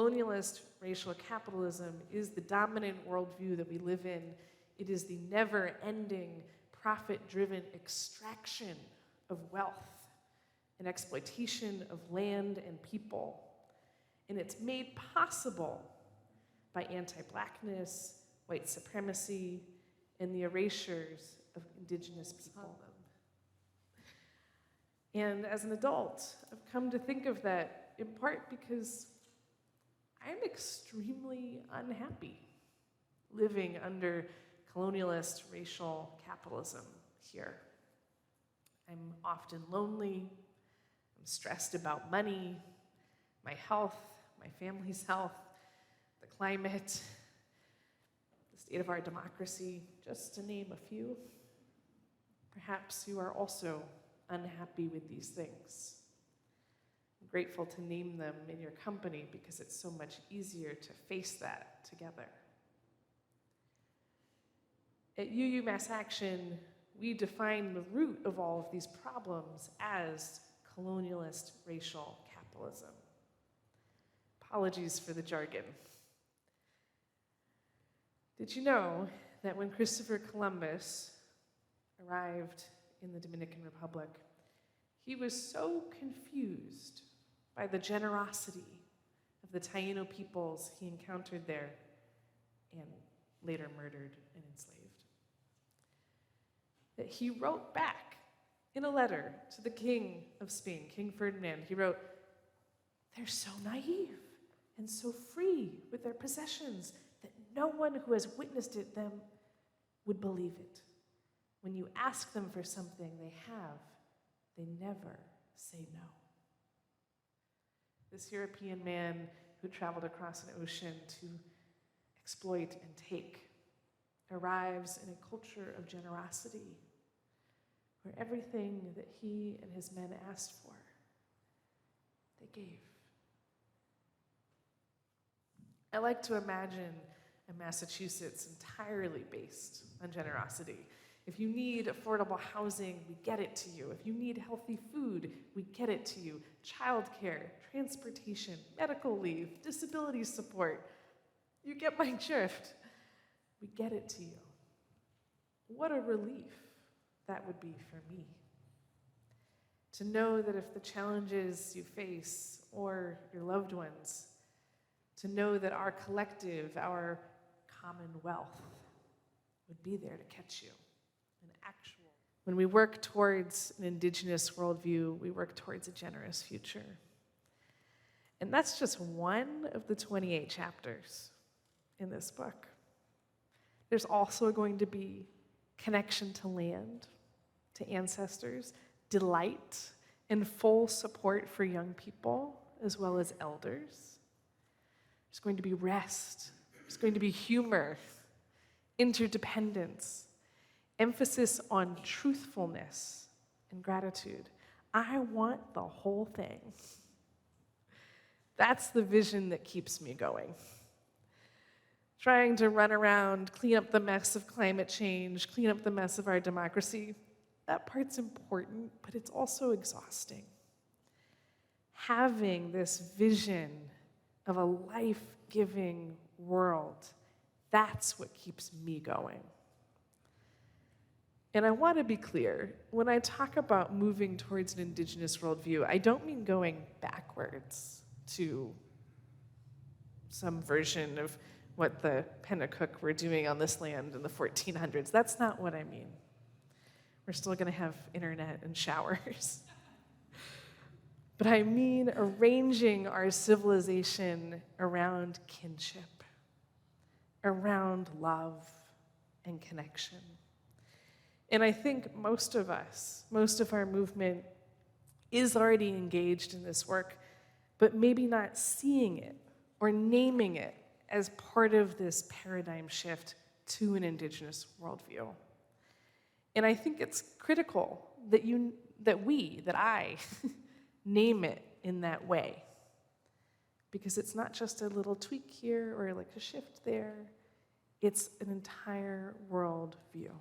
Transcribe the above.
colonialist racial capitalism is the dominant worldview that we live in. It is the never-ending, profit-driven extraction of wealth and exploitation of land and people. And it's made possible by anti-Blackness, white supremacy, and the erasures of Indigenous people. And as an adult, I've come to think of that in part because I'm extremely unhappy living under colonialist racial capitalism here. I'm often lonely, I'm stressed about money, my health, my family's health, the climate, the state of our democracy, just to name a few. Perhaps you are also unhappy with these things. I'm grateful to name them in your company because it's so much easier to face that together. At UU Mass Action, we define the root of all of these problems as colonialist racial capitalism. Apologies for the jargon. Did you know that when Christopher Columbus arrived in the Dominican Republic, he was so confused by the generosity of the Taino peoples he encountered there and later murdered and enslaved, that he wrote back in a letter to the King of Spain, King Ferdinand. He wrote, "They're so naive and so free with their possessions that no one who has witnessed it them would believe it. When you ask them for something they have, they never say no." This European man who traveled across an ocean to exploit and take arrives in a culture of generosity where everything that he and his men asked for, they gave. I like to imagine a Massachusetts entirely based on generosity. If you need affordable housing, we get it to you. If you need healthy food, we get it to you. Childcare, transportation, medical leave, disability support. You get my drift. We get it to you. What a relief that would be for me. To know that if the challenges you face or your loved ones, to know that our collective, our common wealth would be there to catch you. When we work towards an Indigenous worldview, we work towards a generous future. And that's just one of the 28 chapters in this book. There's also going to be connection to land, to ancestors, delight, and full support for young people as well as elders. There's going to be rest. There's going to be humor, interdependence, emphasis on truthfulness and gratitude. I want the whole thing. That's the vision that keeps me going. Trying to run around, clean up the mess of climate change, clean up the mess of our democracy, that part's important, but it's also exhausting. Having this vision of a life-giving world, that's what keeps me going. And I want to be clear, when I talk about moving towards an Indigenous worldview, I don't mean going backwards to some version of what the Pennacook were doing on this land in the 1400s. That's not what I mean. We're still going to have internet and showers. But I mean arranging our civilization around kinship, around love and connection. And I think most of us, most of our movement is already engaged in this work, but maybe not seeing it or naming it as part of this paradigm shift to an Indigenous worldview. And I think it's critical that I name it in that way. Because it's not just a little tweak here or like a shift there, it's an entire worldview.